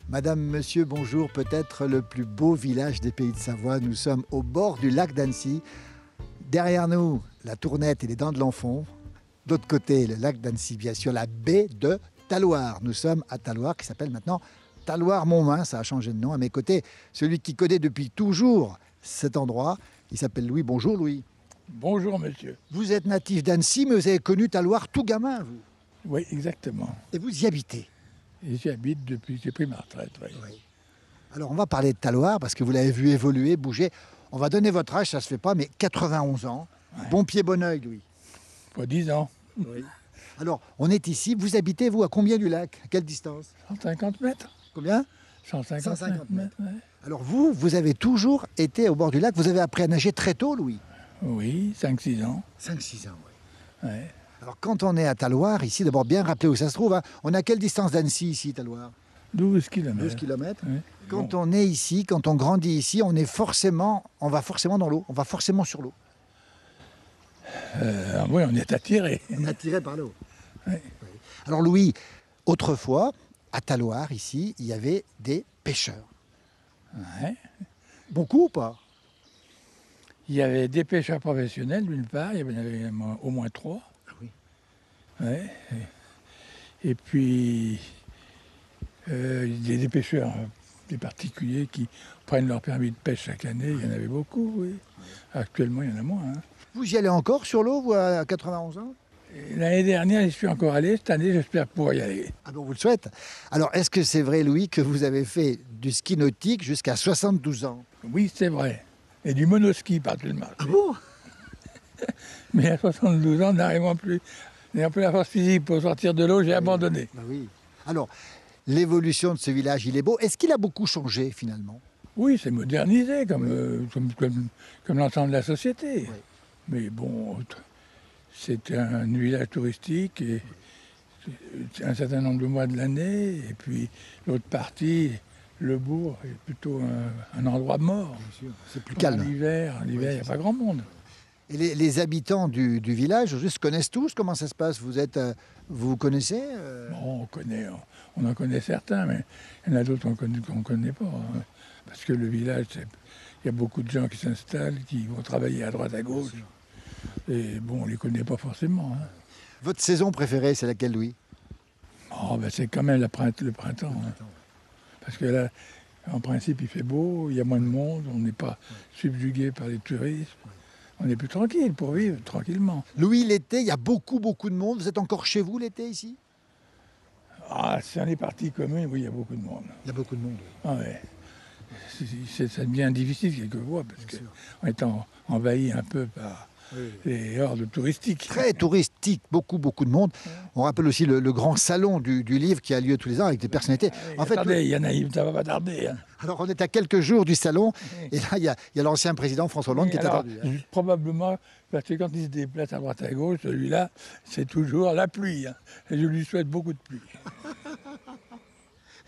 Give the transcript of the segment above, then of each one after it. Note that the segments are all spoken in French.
Madame, monsieur, bonjour. Peut-être le plus beau village des Pays de Savoie. Nous sommes au bord du lac d'Annecy. Derrière nous, la Tournette et les Dents de l'Enfant. D'autre côté, le lac d'Annecy, bien sûr, la baie de Talloires. Nous sommes à Talloires, qui s'appelle maintenant Talloires-Montmain. Ça a changé de nom. À mes côtés, celui qui connaît depuis toujours cet endroit. Il s'appelle Louis. Bonjour, Louis. Bonjour, monsieur. Vous êtes natif d'Annecy, mais vous avez connu Talloires tout gamin, vous. Oui, exactement. Et vous y habitez. Et j'y habite depuis que j'ai pris ma retraite. Oui. Oui. Alors, on va parler de Talloires parce que vous l'avez vu évoluer, bouger. On va donner votre âge, ça ne se fait pas, mais 91 ans. Ouais. Bon pied, bon oeil, Louis. Pas 10 ans. Oui. Alors, on est ici. Vous habitez, vous, à combien du lac? À quelle distance? 150 mètres. Combien? 150 mètres. Ouais. Alors, vous avez toujours été au bord du lac. Vous avez appris à nager très tôt, Louis? Oui, 5-6 ans. 5-6 ans, oui. Ouais. Alors, quand on est à Talloires, ici, d'abord bien rappeler où ça se trouve. Hein. On est à quelle distance d'Annecy, ici, Talloires? 12 km. 12 km. Ouais. Quand Bon. on est ici, quand on grandit ici, on va forcément dans l'eau. On va forcément sur l'eau. Oui, on est attiré. On est attiré par l'eau. Oui. Alors Louis, autrefois, à Talloires, ici, il y avait des pêcheurs. Ouais. Beaucoup ou pas? Il y avait des pêcheurs professionnels, d'une part. Il y en avait au moins 3. Ah oui. Ouais. Et puis, des pêcheurs, des particuliers qui prennent leur permis de pêche chaque année. Il y en avait beaucoup, oui. Actuellement, il y en a moins. Hein. Vous y allez encore sur l'eau, vous, à 91 ans? Et l'année dernière, j'y suis encore allé. Cette année, j'espère pouvoir y aller. Ah bon, vous le souhaitez. Alors, est-ce que c'est vrai, Louis, que vous avez fait du ski nautique jusqu'à 72 ans? Oui, c'est vrai. Et du monoski, particulièrement. Ah bon? Mais à 72 ans, n'ayant plus la force physique pour sortir de l'eau, j'ai abandonné. Bah oui. Alors, l'évolution de ce village, il est beau. Est-ce qu'il a beaucoup changé, finalement? Oui, c'est modernisé, comme l'ensemble de la société. Oui. Mais bon, c'est un village touristique et un certain nombre de mois de l'année. Et puis l'autre partie, le bourg, est plutôt un endroit mort. C'est plus Pendant calme. l'hiver, il n'y a pas grand monde. Et les habitants du village, juste connaissent tous? Comment ça se passe? Vous connaissez Bon, on en connaît certains, mais il y en a d'autres qu'on ne connaît pas. Hein. Parce que le village, il y a beaucoup de gens qui s'installent, qui vont travailler à droite, à gauche. Et bon, on ne les connaît pas forcément. Hein. Votre saison préférée, c'est laquelle, Louis? Oh, ben c'est quand même le printemps. Hein. Parce que là, en principe, il fait beau, il y a moins de monde, on n'est pas subjugué par les touristes. On est plus tranquille pour vivre tranquillement. Louis, l'été, il y a beaucoup de monde. Vous êtes encore chez vous l'été ici? Ah, si on est parti commune, oui, il y a beaucoup de monde. Il y a beaucoup de monde. Ah ouais. Ça devient difficile quelquefois parce qu'on est envahi un peu par les hordes touristiques. Très touristique, beaucoup de monde. On rappelle aussi le grand salon du livre qui a lieu tous les ans avec des personnalités. En fait, attendez, il y en a, ça va pas tarder. Hein. Alors on est à quelques jours du salon et là il y a l'ancien président François Hollande qui est attendu. Probablement, parce que quand il se déplace à droite à gauche, celui-là, c'est toujours la pluie. Hein. Et je lui souhaite beaucoup de pluie.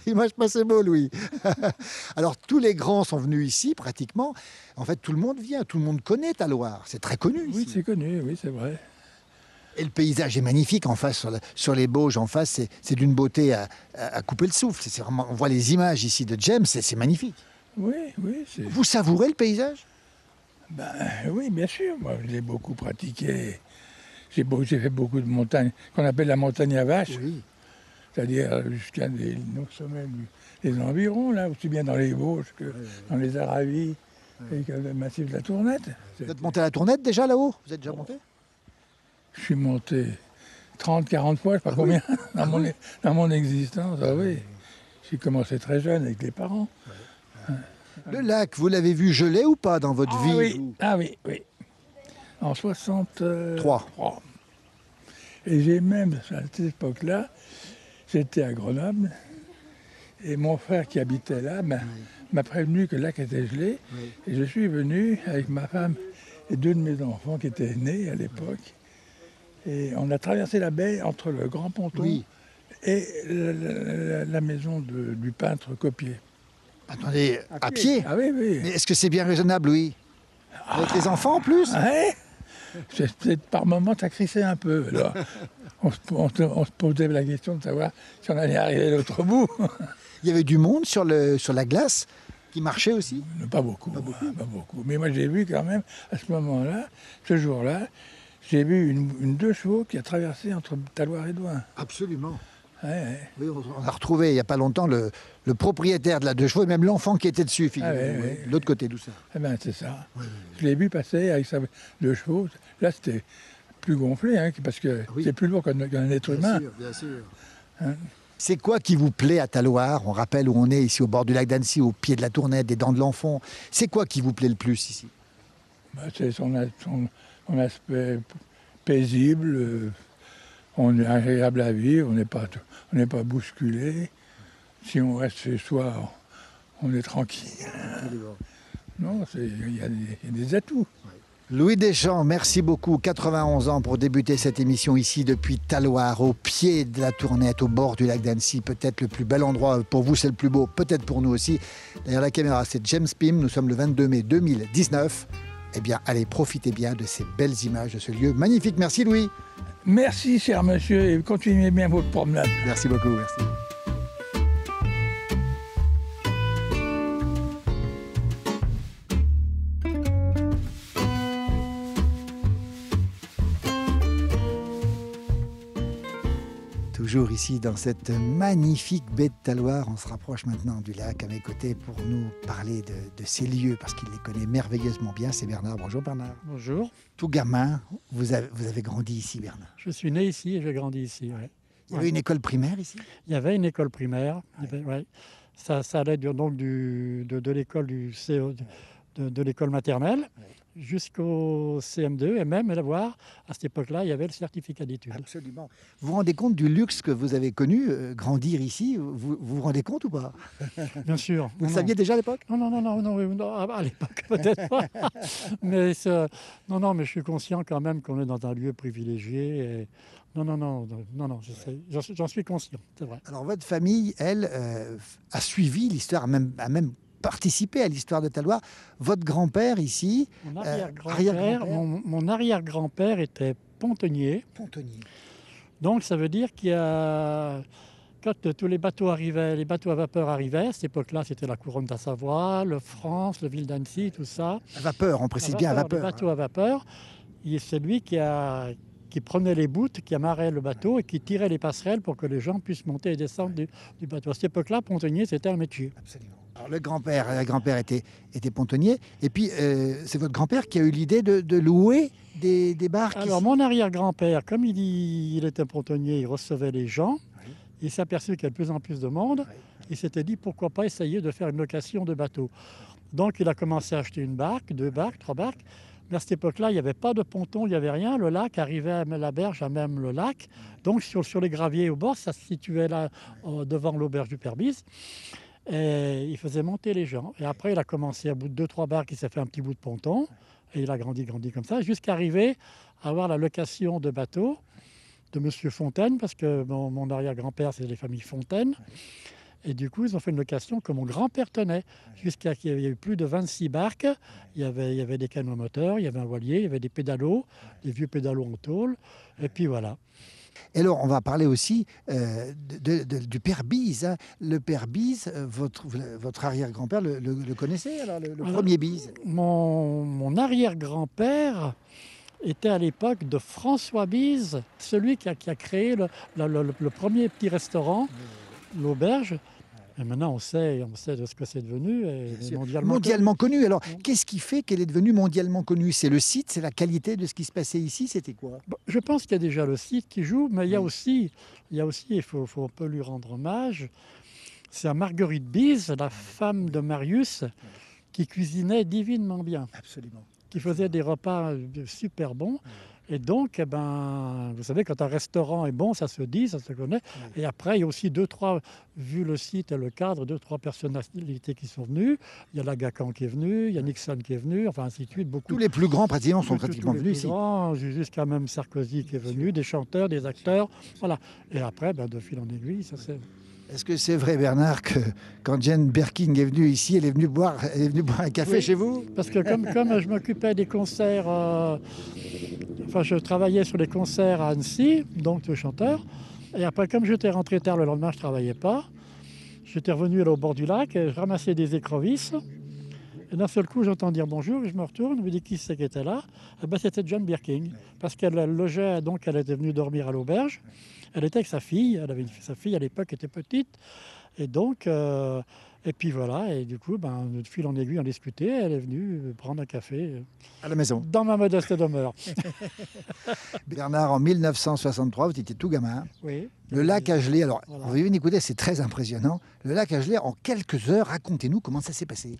Image pas c'est beau, Louis. Alors tous les grands sont venus ici pratiquement. En fait, tout le monde vient, tout le monde connaît Talloires. C'est très connu ici. Oui, c'est connu, oui, c'est vrai. Et le paysage est magnifique en face, sur les Bauges en face, c'est d'une beauté à couper le souffle. C'est vraiment, on voit les images ici de James, c'est magnifique. Oui. Vous savourez le paysage? Ben, oui, bien sûr. Moi, je l'ai beaucoup pratiqué. J'ai fait beaucoup de montagnes, qu'on appelle la montagne à vache. Oui. C'est-à-dire jusqu'à nos sommets des environs, là, aussi bien dans les Bauges que dans les Aravis et que le massif de la Tournette. Vous êtes monté à la Tournette déjà là-haut? Vous êtes déjà monté? Je suis monté 30, 40 fois, je ne sais pas combien, dans mon existence. Ah oui. J'ai commencé très jeune avec les parents. Le lac, vous l'avez vu gelé ou pas dans votre vie? Oui. Vous Ah oui. En 63. Et j'ai même, à cette époque-là, j'étais à Grenoble et mon frère qui habitait là m'a prévenu que le lac était gelé. Et je suis venu avec ma femme et 2 de mes enfants qui étaient nés à l'époque. Et on a traversé la baie entre le grand ponton et la maison du peintre Copier. Attendez, à pied? Ah oui. Mais est-ce que c'est bien raisonnable, Louis? Avec les enfants en plus? Ouais. Par moments, ça crissait un peu. Alors, on se posait la question de savoir si on allait arriver à l'autre bout. Il y avait du monde sur la glace qui marchait aussi? Pas beaucoup. Pas beaucoup. Mais moi, j'ai vu quand même, à ce moment-là, ce jour-là, j'ai vu une 2 chevaux qui a traversé entre Taloir et Douin. Absolument. Ouais. Oui, on a retrouvé il n'y a pas longtemps le propriétaire de la 2 chevaux et même l'enfant qui était dessus, de l'autre côté, d'où ça. Eh ben, c'est ça. Oui. Je l'ai vu passer avec sa 2 chevaux. Là, c'était plus gonflé, parce que c'est plus lourd qu'un être humain. Bien sûr. Hein. C'est quoi qui vous plaît à Taloir? On rappelle où on est, ici au bord du lac d'Annecy, au pied de la Tournette, des Dents de l'Enfant. C'est quoi qui vous plaît le plus ici? C'est son aspect paisible. On est agréable à vivre, on n'est pas bousculé. Si on reste chez soi, on est tranquille. Non, il y a des atouts. Louis Deschamps, merci beaucoup. 91 ans pour débuter cette émission ici depuis Taloir, au pied de la Tournette, au bord du lac d'Annecy. Peut-être le plus bel endroit. Pour vous, c'est le plus beau. Peut-être pour nous aussi. Derrière la caméra, c'est James Pym. Nous sommes le 22 mai 2019. Eh bien, allez, profitez bien de ces belles images de ce lieu magnifique. Merci Louis. Merci, cher monsieur, et continuez bien votre promenade. Merci beaucoup, merci. Toujours ici dans cette magnifique baie de Taloir. On se rapproche maintenant du lac à mes côtés pour nous parler de ces lieux parce qu'il les connaît merveilleusement bien. C'est Bernard. Bonjour Bernard. Bonjour. Tout gamin, vous avez grandi ici, Bernard? Je suis né ici et j'ai grandi ici. Ouais. Il y avait une école primaire ici? Il y avait une école primaire. Ouais. Ça allait donc de l'école du CO, de l'école maternelle jusqu'au CM2 et même voir à cette époque-là il y avait le certificat d'études. Absolument. Vous vous rendez compte du luxe que vous avez connu, grandir ici? Vous rendez compte ou pas? Bien sûr. Vous le saviez déjà à l'époque? Non, à l'époque peut-être pas. Mais mais je suis conscient quand même qu'on est dans un lieu privilégié. Et j'en suis conscient, c'est vrai. Alors votre famille, elle, a suivi l'histoire, a même participé à l'histoire de Taloir. Votre grand-père ici, mon arrière-grand-père était pontonnier. Donc ça veut dire quand tous les bateaux arrivaient, les bateaux à vapeur arrivaient, à cette époque-là, c'était la couronne de la Savoie, le France, le ville d'Annecy, tout ça. À vapeur, on précise bien à vapeur. Les bateaux à vapeur, c'est lui qui prenait les bouts, qui amarrait le bateau et qui tirait les passerelles pour que les gens puissent monter et descendre du bateau. À cette époque-là, pontonnier, c'était un métier. Absolument. Alors le grand-père était pontonnier. Et puis, c'est votre grand-père qui a eu l'idée de louer des barques. Alors, ici. mon arrière-grand-père, comme il était pontonnier, il recevait les gens. Oui. Il s'est aperçu qu'il y avait de plus en plus de monde. Oui. Il s'était dit, pourquoi pas essayer de faire une location de bateau. Donc, il a commencé à acheter une barque, 2 barques, 3 barques. Mais à cette époque-là, il n'y avait pas de ponton, il n'y avait rien. Le lac arrivait à la berge, à même le lac. Donc, sur les graviers au bord, ça se situait là, devant l'auberge du Père-Bise. Et il faisait monter les gens. Et après, il a commencé à bout de 2-3 barques, il s'est fait un petit bout de ponton. Et il a grandi comme ça, jusqu'à arriver à avoir la location de bateaux de M. Fontaine, parce que mon arrière-grand-père, c'est les familles Fontaine. Et du coup, ils ont fait une location que mon grand-père tenait, jusqu'à qu'il y ait eu plus de 26 barques. Il y avait des canots moteurs, il y avait un voilier, il y avait des pédalos, des vieux pédalos en tôle. Et puis voilà. Et alors, on va parler aussi du Père Bise. Hein. Le Père Bise, votre arrière-grand-père le connaissait, alors, le premier Bise? Mon arrière-grand-père était à l'époque de François Bise, celui qui a créé le premier petit restaurant, l'auberge. Et maintenant, on sait de ce que c'est devenu. Et mondialement connu. Alors, qu'est-ce qui fait qu'elle est devenue mondialement connue? C'est le site, c'est la qualité de ce qui se passait ici, c'était quoi? Je pense qu'il y a déjà le site qui joue, mais il y a aussi, il faut un peu lui rendre hommage, c'est à Marguerite Bise, la femme de Marius, qui cuisinait divinement bien. Absolument. Qui faisait des repas super bons. Et donc, vous savez, quand un restaurant est bon, ça se dit, ça se connaît. Oui. Et après, il y a aussi 2-3, vu le site et le cadre, 2-3 personnalités qui sont venues. Il y a Lagacan qui est venu, il y a Nixon qui est venu, enfin ainsi de suite. Beaucoup. Tous les plus grands pratiquement sont pratiquement venus ici. Jusqu'à même Sarkozy qui est venu, des chanteurs, des acteurs. Voilà. Et après, de fil en aiguille, ça c'est... Est-ce que c'est vrai, Bernard, que quand Jane Birkin est venue ici, elle est venue boire un café chez vous? Parce que comme je m'occupais des concerts Enfin, je travaillais sur les concerts à Annecy, donc de chanteur. Et après, comme j'étais rentré tard le lendemain, je ne travaillais pas. J'étais revenu au bord du lac, et je ramassais des écrevisses. Et d'un seul coup, j'entends dire bonjour, et je me retourne, je me dis qui c'est qui était là. Et ben, c'était Jane Birkin, parce qu'elle logeait, donc elle était venue dormir à l'auberge. Elle était avec sa fille, sa fille à l'époque était petite. Et donc, et puis voilà, et du coup, de fil en aiguille, on discutait, elle est venue prendre un café. À la maison. Dans ma modeste demeure. Bernard, en 1963, vous étiez tout gamin. Oui. Le lac a gelé, alors Voilà. vous venez écouter, c'est très impressionnant. Le lac a gelé en quelques heures, racontez-nous comment ça s'est passé.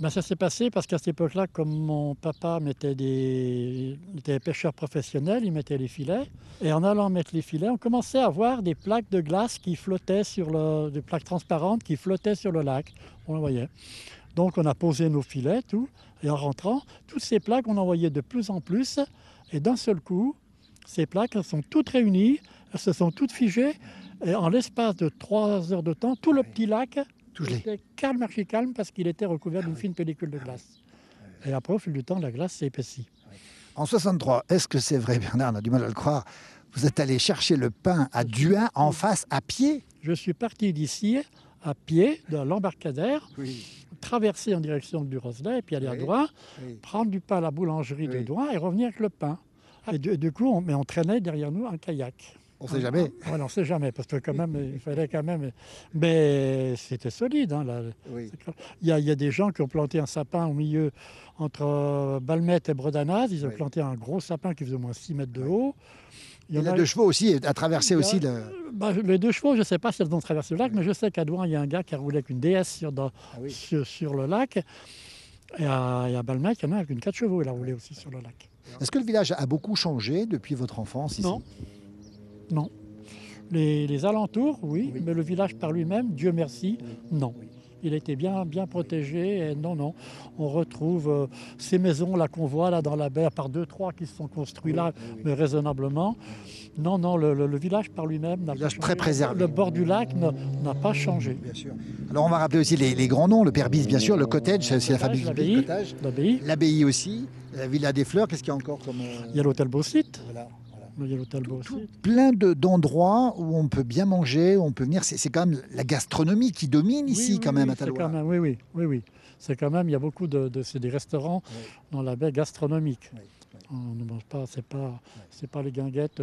Ça s'est passé parce qu'à cette époque-là, comme mon papa était pêcheur professionnel, il mettait les filets. Et en allant mettre les filets, on commençait à voir des plaques de glace qui flottaient des plaques transparentes qui flottaient sur le lac. On le voyait. Donc on a posé nos filets, tout. Et en rentrant, toutes ces plaques, on en voyait de plus en plus. Et d'un seul coup, ces plaques, elles sont toutes réunies, elles se sont toutes figées. Et en l'espace de 3 heures de temps, tout le petit lac était calme, archi calme, parce qu'il était recouvert d'une fine pellicule de glace. Et après, au fil du temps, la glace s'est épaissie. En 63, est-ce que c'est vrai, Bernard, on a du mal à le croire, vous êtes allé chercher le pain à Duin en face, à pied? Je suis parti d'ici, à pied, de l'embarcadère, traverser en direction du Roselet, et puis aller à Douin, prendre du pain à la boulangerie de Douin et revenir avec le pain. Et du coup, on traînait derrière nous un kayak. On ne sait jamais. Ouais, on ne sait jamais, parce que quand même, il fallait quand même... Mais c'était solide. Hein, là. Il y a des gens qui ont planté un sapin au milieu, entre Balmette et Bredanaz. Ils ont planté un gros sapin qui faisait au moins 6 mètres de haut. Il y en a 2 chevaux aussi, à traverser aussi le... Les 2 chevaux, je ne sais pas si elles ont traversé le lac, mais je sais qu'à Douin, il y a un gars qui a roulé avec une DS sur le lac. Et à Balmette, il y en a avec une 4 chevaux, il a roulé aussi sur le lac. Est-ce que le village a beaucoup changé depuis votre enfance ici? Non. Les alentours, oui, mais le village par lui-même, Dieu merci, non. Il a été bien protégé. Et non. On retrouve ces maisons là qu'on voit là dans la baie, à part 2-3 qui se sont construits là, mais raisonnablement. Non, le village par lui-même n'a pas changé. Très préservé. Le bord du lac n'a pas changé. Bien sûr. Alors on va rappeler aussi les grands noms, le Père Bis, bien sûr, le cottage, c'est la famille l'abbaye, l'abbaye aussi, la Villa des Fleurs, qu'est-ce qu'il y a encore comme... Il y a l'hôtel Beau-Site. Voilà. Il y a l'hôtel Beau-Site. Plein d'endroits où on peut bien manger, où on peut venir. C'est quand même la gastronomie qui domine ici, quand même, à Talouara. Oui. C'est quand même, il y a beaucoup c'est des restaurants dans la baie gastronomique. On ne mange pas, c'est pas les guinguettes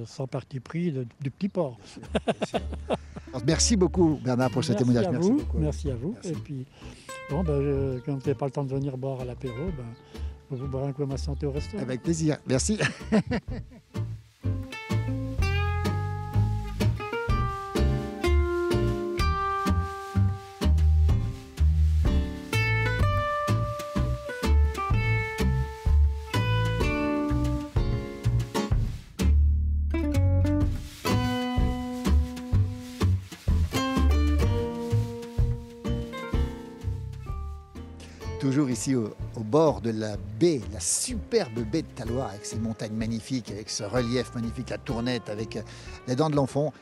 sans parti pris du petit porc. Bien sûr. Merci beaucoup, Bernard, pour ce témoignage. Merci à vous. Et puis, comme vous n'avez pas le temps de venir boire à l'apéro, vous boirez un coup à ma santé au restaurant. Avec plaisir. Merci. Toujours ici au bord de la baie, la superbe baie de Talouara, avec ses montagnes magnifiques, avec ce relief magnifique, la Tournette, avec les Dents de l'Enfant.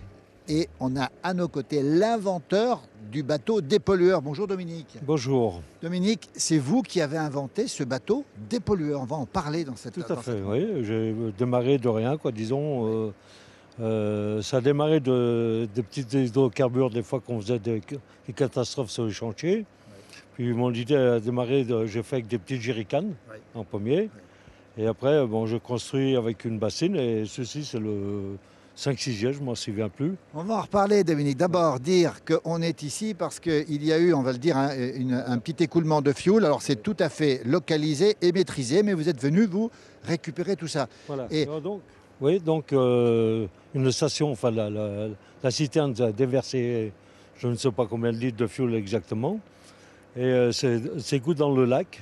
Et on a à nos côtés l'inventeur du bateau dépollueur. Bonjour Dominique. Bonjour. Dominique, c'est vous qui avez inventé ce bateau dépollueur. On va en parler dans cette... Tout à fait, oui. J'ai démarré de rien, quoi, disons. Ça a démarré de petits hydrocarbures, des fois qu'on faisait des catastrophes sur les chantiers. Puis mon idée a démarré, j'ai fait avec des petits jerrycans en premier. Et après, je construis avec une bassine. Et ceci, c'est le 5-6e, je ne m'en souviens plus. On va en reparler, Dominique. D'abord, dire qu'on est ici parce qu'il y a eu, on va le dire, un petit écoulement de fioul. Alors, c'est tout à fait localisé et maîtrisé, mais vous êtes venu, vous, récupérer tout ça. Voilà. Et donc, une station, enfin, la citerne a déversé, je ne sais pas combien de litres de fioul exactement. Et s'égoutte dans le lac,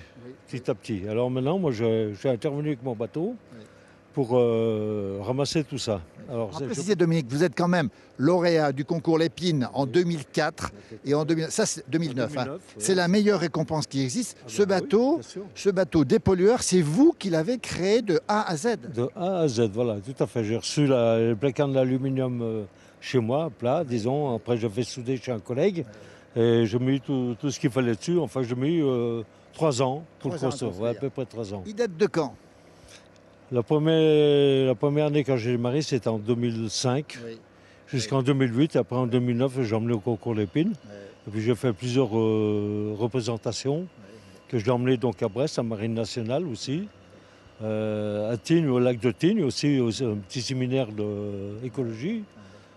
petit à petit. Alors maintenant, moi, je suis intervenu avec mon bateau pour ramasser tout ça. Alors, précisez, Dominique, vous êtes quand même lauréat du concours Lépine en 2004 et en 2009. Ça, c'est 2009. C'est la meilleure récompense qui existe. Ce bateau dépollueur, c'est vous qui l'avez créé de A à Z. De A à Z, voilà, tout à fait. J'ai reçu le plaquant d'aluminium chez moi, plat, disons. Après, je fais souder chez un collègue. Et j'ai mis tout ce qu'il fallait dessus. Enfin, j'ai mis 3 ans pour le construire, à peu près 3 ans. Il date de quand? La première année quand j'ai démarré, c'était en 2005, jusqu'en 2008. Après, en 2009, j'ai emmené au concours l'Épine. Et puis, j'ai fait plusieurs représentations que j'ai emmenées donc à Brest, à Marine Nationale aussi, à Tignes, au lac de Tignes, aussi un petit séminaire d'écologie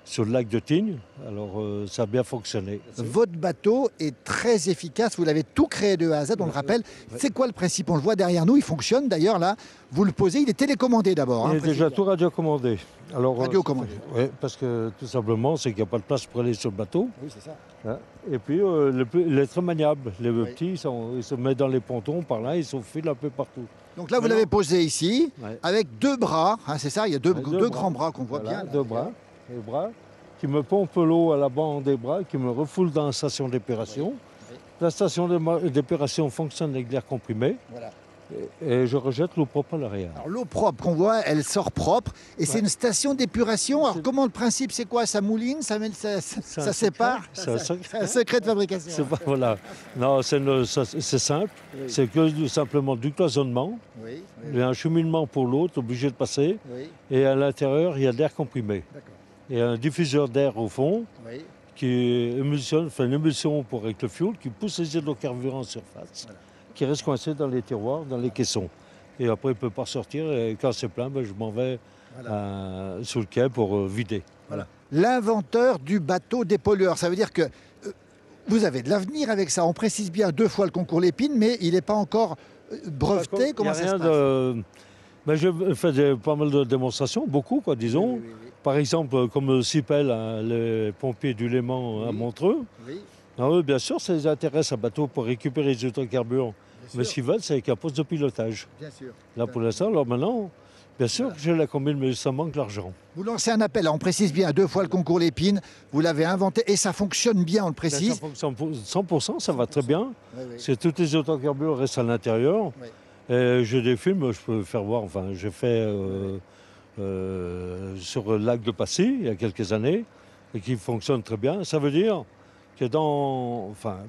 sur le lac de Tignes. Alors, ça a bien fonctionné. Votre bateau est très efficace, vous l'avez tout créé de A à Z, on le rappelle. C'est quoi le principe? On le voit derrière nous, il fonctionne d'ailleurs là. Vous le posez, il est télécommandé d'abord. Il est déjà tout radiocommandé. Alors, radiocommandé. Oui, parce que tout simplement, c'est qu'il n'y a pas de place pour aller sur le bateau. Oui, c'est ça. Et puis, il est très maniable. Les petits, ils se mettent dans les pontons par là, ils s'enfilent un peu partout. Donc là, vous l'avez posé ici, avec deux bras, c'est ça, il y a deux grands bras qu'on voit bien. Deux bras, les bras, qui me pompent l'eau à la bande des bras, qui me refoulent dans la station d'épuration. La station d'épuration fonctionne avec l'air comprimé. Voilà. Et je rejette l'eau propre à l'arrière. Alors l'eau propre qu'on voit, elle sort propre. Et c'est une station d'épuration. Alors comment le principe, c'est quoi? Ça mouline, ça sépare? C'est un secret de fabrication. Voilà. Non, c'est simple. Oui. C'est que simplement du cloisonnement. Oui. Il y a un cheminement pour l'autre, obligé de passer. Oui. Et à l'intérieur, il y a de l'air comprimé. Il y a un diffuseur d'air au fond qui fait une émulsion avec le fioul, qui pousse les hydrocarbures en surface. Voilà. Qui reste coincé dans les tiroirs, dans les caissons. Et après, il ne peut pas sortir. Et quand c'est plein, je m'en vais sur le quai pour vider. Voilà. L'inventeur du bateau dépollueur, ça veut dire que vous avez de l'avenir avec ça. On précise bien 2 fois le concours l'Épine, mais il n'est pas encore breveté. Comment ça se passe? Je fais pas mal de démonstrations, beaucoup, disons. Oui. Par exemple, comme Cipel, les pompiers du Léman à Montreux. Oui. Ah, bien sûr, ça les intéresse un bateau pour récupérer les hydrocarbures. Mais ce qu'ils veulent, c'est avec un poste de pilotage. Bien sûr. Là, pour l'instant, alors maintenant, bien sûr que j'ai la combine, mais ça manque l'argent. Vous lancez un appel, on précise bien, 2 fois le concours l'Épine. Vous l'avez inventé et ça fonctionne bien, on le précise. Ça fonctionne 100%, ça va très bien. Oui. C'est toutes les hydrocarbures restent à l'intérieur. Oui. Et j'ai des films, je peux faire voir. Enfin, j'ai fait sur le lac de Passy, il y a quelques années, et qui fonctionne très bien. Ça veut dire que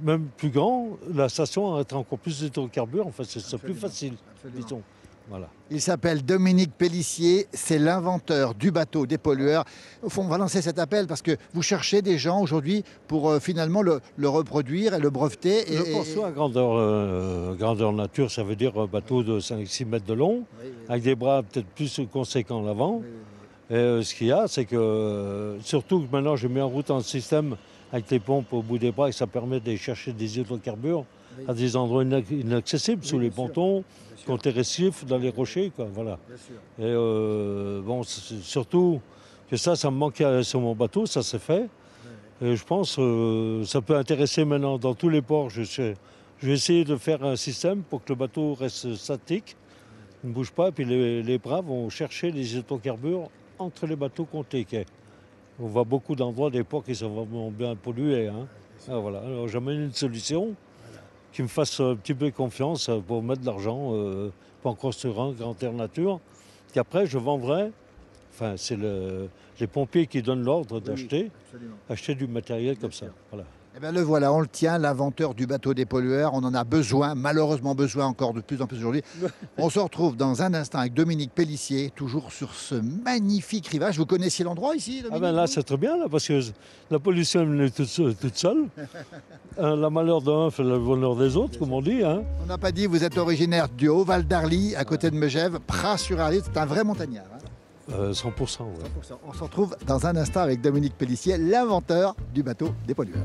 même plus grand, la station a encore plus d'hydrocarbures, c'est plus facile, disons. Voilà. Il s'appelle Dominique Pellissier, c'est l'inventeur du bateau dépollueur. Au fond, on va lancer cet appel parce que vous cherchez des gens aujourd'hui pour finalement le reproduire et le breveter. Je pense à grandeur nature, ça veut dire un bateau de 5-6 mètres de long, avec des bras peut-être plus conséquents à l'avant. Et ce qu'il y a, c'est que surtout que maintenant j'ai mis en route un système avec les pompes au bout des bras et ça permet de chercher des hydrocarbures à des endroits inaccessibles, sous les pontons, contre les récifs, dans les rochers, voilà. Et surtout que ça me manquait sur mon bateau, ça s'est fait. Et je pense que ça peut intéresser maintenant dans tous les ports. Je vais essayer de faire un système pour que le bateau reste statique, ne bouge pas, et puis les bras vont chercher les hydrocarbures entre les bateaux contre les quais. On voit beaucoup d'endroits, des ports qui sont vraiment bien pollués. Voilà. Alors j'amène une solution qui me fasse un petit peu confiance pour mettre de l'argent pour en construire un grand air nature. Et après, je vendrai, c'est les pompiers qui donnent l'ordre d'acheter du matériel comme ça. Voilà. Eh bien le voilà, on le tient, l'inventeur du bateau dépollueur. On en a besoin, malheureusement besoin encore de plus en plus aujourd'hui. On se retrouve dans un instant avec Dominique Pellissier, toujours sur ce magnifique rivage. Vous connaissiez l'endroit ici, Dominique? Là, c'est très bien, parce que la pollution est toute seule. La malheur d'un fait le bonheur des autres, comme on dit. On n'a pas dit, vous êtes originaire du Haut-Val d'Arly, à côté de Megève, Pras-sur-Arly. C'est un vrai montagnard. 100%, ouais. 100%. On se retrouve dans un instant avec Dominique Pellissier, l'inventeur du bateau dépollueur.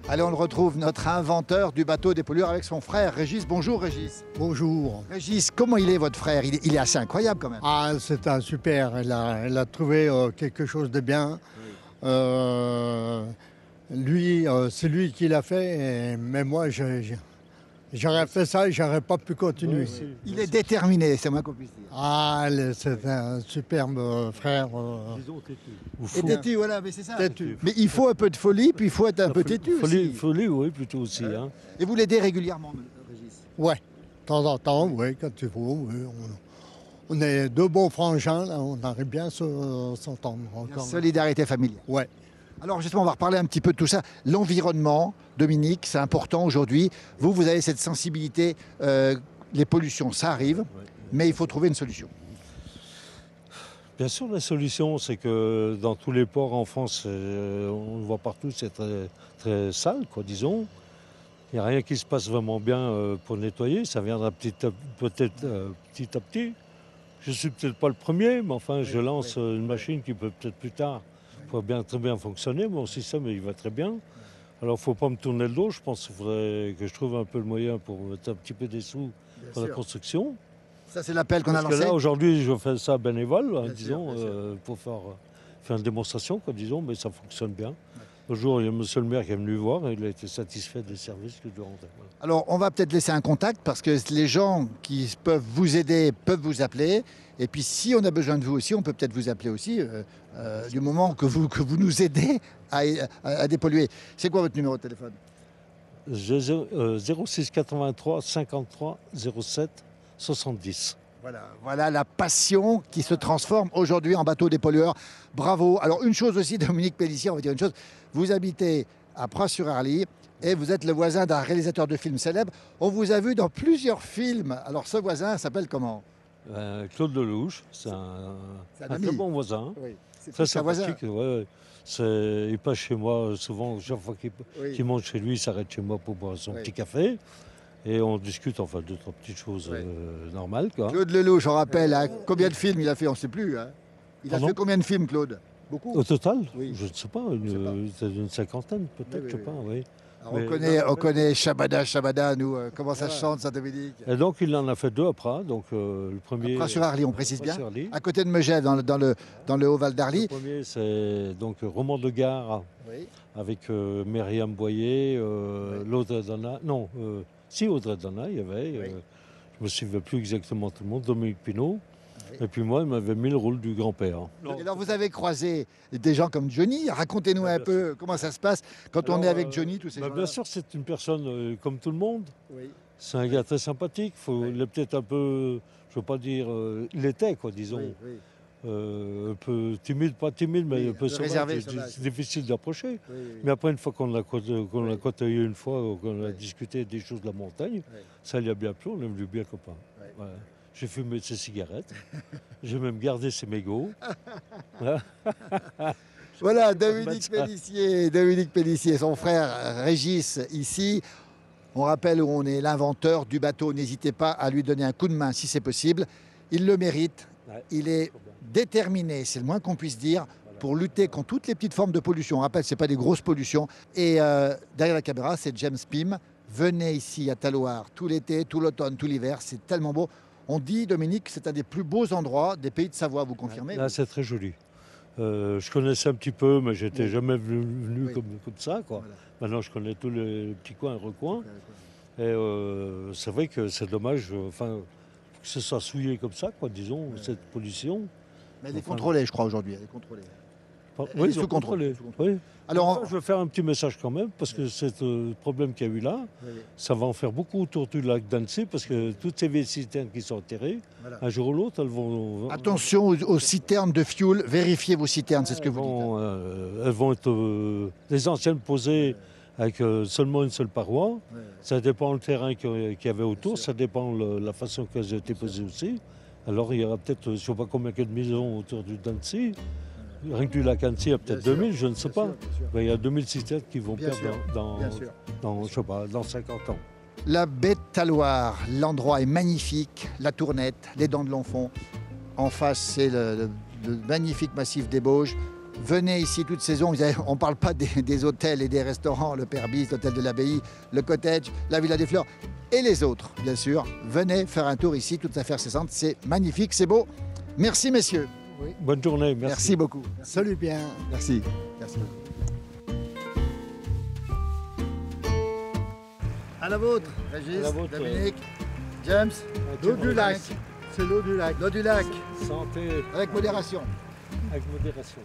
Allez, on le retrouve, notre inventeur du bateau dépollueur avec son frère Régis. Bonjour Régis. Bonjour. Régis, comment il est votre frère? Il est assez incroyable quand même. Ah, c'est un super. Elle a trouvé quelque chose de bien. Oui. C'est lui qui l'a fait. Mais moi, J'aurais fait ça et j'aurais pas pu continuer. Il est déterminé, c'est moins qu'on puisse dire. Ah, c'est un superbe frère. Disons têtu. Ou Et fou. têtu, voilà, mais c'est ça. Têtu. Mais il faut un peu de folie, puis il faut être un peu têtu aussi. Folie, oui, plutôt aussi. Hein. Et vous l'aidez régulièrement, Régis? Ouais, de temps en temps, oui, quand il faut. Oui, on est deux bons frangins, là, on arrive bien à s'entendre encore. Solidarité familiale. Ouais. Alors justement, on va reparler un petit peu de tout ça. L'environnement, Dominique, c'est important aujourd'hui. Vous avez cette sensibilité. Les pollutions, ça arrive, mais il faut trouver une solution. Bien sûr, la solution, c'est que dans tous les ports en France, on le voit partout, c'est très, très sale, quoi, disons. Il n'y a rien qui se passe vraiment bien pour nettoyer. Ça viendra peut-être petit à petit. Je ne suis peut-être pas le premier, mais enfin, je lance une machine qui peut peut-être plus tard très bien fonctionner. Mon système, il va très bien. Alors, il ne faut pas me tourner le dos. Je pense qu'il faudrait que je trouve un peu le moyen pour mettre un petit peu des sous pour la construction. Ça, c'est l'appel qu'on a Parce lancé. que là, aujourd'hui, je fais ça bénévole, hein, disons, bien sûr. pour faire une démonstration, quoi, disons, mais ça fonctionne bien. Le jour, il y a monsieur le maire qui est venu voir et il a été satisfait des services que je lui rendais. Voilà. Alors, on va peut-être laisser un contact parce que les gens qui peuvent vous aider peuvent vous appeler. Et puis, si on a besoin de vous aussi, on peut peut-être vous appeler aussi du moment que vous nous aidez à dépolluer. C'est quoi votre numéro de téléphone? 06 83 53 07 70. Voilà la passion qui se transforme aujourd'hui en bateau dépollueur. Bravo. Alors, une chose aussi, Dominique Pellissier, on va dire une chose. Vous habitez à Pras-sur-Arly et vous êtes le voisin d'un réalisateur de films célèbre. On vous a vu dans plusieurs films. Alors, ce voisin s'appelle comment? Claude Lelouch, c'est un ami. très bon voisin. Oui, Très c'est un voisin. sympathique. Ouais. Il passe chez moi souvent, chaque fois qu'il monte chez lui, il s'arrête chez moi pour boire son petit café. Et on discute enfin deux, trois petites choses normales. Quoi. Claude Lelouch, je rappelle, hein, combien de films il a fait? On ne sait plus. Hein. Il a Pardon? fait combien de films, Claude? Beaucoup. Au total, Oui. je ne sais pas, une cinquantaine peut-être, Oui, je sais pas. Oui. Alors, Mais on connaît Shabada, nous. Comment ça se chante, ça, Dominique? Et donc il en a fait deux à Pras. Donc le premier. Pras-sur-Arly, on précise bien. Pras-sur-Arly. À côté de Megève, dans le Haut-Val Le d'Arly. premier, c'est donc Roman de Gare Oui. avec Myriam Boyer, l'Audrey Dana. Non, si Audrey Dana, il y avait. Je ne me souviens plus exactement tout le monde, Dominique Pinault. Et puis moi, il m'avait mis le rôle du grand-père. Et alors, vous avez croisé des gens comme Johnny. Racontez-nous un peu comment ça se passe quand on est avec Johnny, tous ces gens-là. Bien sûr, c'est une personne comme tout le monde. Oui. C'est un gars très sympathique. Il est peut-être un peu, je ne veux pas dire, il était, quoi, disons. Oui, oui. Un peu timide, pas timide, mais un peu réservé, sauvage. C'est difficile d'approcher. Oui. Mais après, une fois qu'on l'a côtoyé une fois, qu'on a discuté des choses de la montagne, ça lui a bien plu, on est devenu bien copains. Voilà. J'ai fumé de ses cigarettes. J'ai même gardé ses mégots. Voilà, Dominique Pellissier, son frère Régis, ici. On rappelle où on est l'inventeur du bateau. N'hésitez pas à lui donner un coup de main si c'est possible. Il le mérite. Il est déterminé, c'est le moins qu'on puisse dire, pour lutter contre toutes les petites formes de pollution. On rappelle, ce n'est pas des grosses pollutions. Et derrière la caméra, c'est James Pym. Venez ici à Talloires tout l'été, tout l'automne, tout l'hiver. C'est tellement beau. On dit, Dominique, que c'est un des plus beaux endroits des pays de Savoie. Vous confirmez? Là, c'est très joli. Je connaissais un petit peu, mais j'étais jamais venu comme ça. Quoi. Voilà. Maintenant, je connais tous les petits coins et recoins. Et c'est vrai que c'est dommage que ce soit souillé comme ça, quoi, disons, cette pollution. Mais elle est contrôlée, je crois, aujourd'hui. Elle est contrôlée. Oui, sous contrôle. Oui. Alors, je veux faire un petit message quand même, parce que ce problème qu'il y a eu là, ça va en faire beaucoup autour du lac d'Annecy, parce que toutes ces vieilles citernes qui sont enterrées, un jour ou l'autre, elles vont... attention aux citernes de fioul, vérifiez vos citernes, c'est ce que vous dites. Elles vont être des anciennes posées avec seulement une seule paroi. Ça dépend du terrain qu'il y avait autour, ça dépend la façon qu'elles ont été posées aussi. Alors il y aura peut-être, je ne sais pas combien il y a de maisons autour d'Annecy. Rien que du lac Annecy, il y a peut-être 2000, je ne sais pas. Mais il y a 2000 citernes qui vont perdre dans 50 ans. La baie de Talloires, l'endroit est magnifique, la Tournette, les Dents de l'Enfant. En face, c'est le magnifique massif des Bauges. Venez ici toute saison, on ne parle pas des hôtels et des restaurants, le Perbis, l'hôtel de l'Abbaye, le Cottage, la Villa des Fleurs et les autres, bien sûr. Venez faire un tour ici, toute affaire cessante, c'est magnifique, c'est beau. Merci messieurs. Oui. Bonne journée, merci. Merci beaucoup. Salut bien. Merci. Merci beaucoup. À la vôtre, Régis, À la vôtre, Dominique, James. L'eau du lac. C'est l'eau du lac. L'eau du lac, Santé avec modération. avec modération.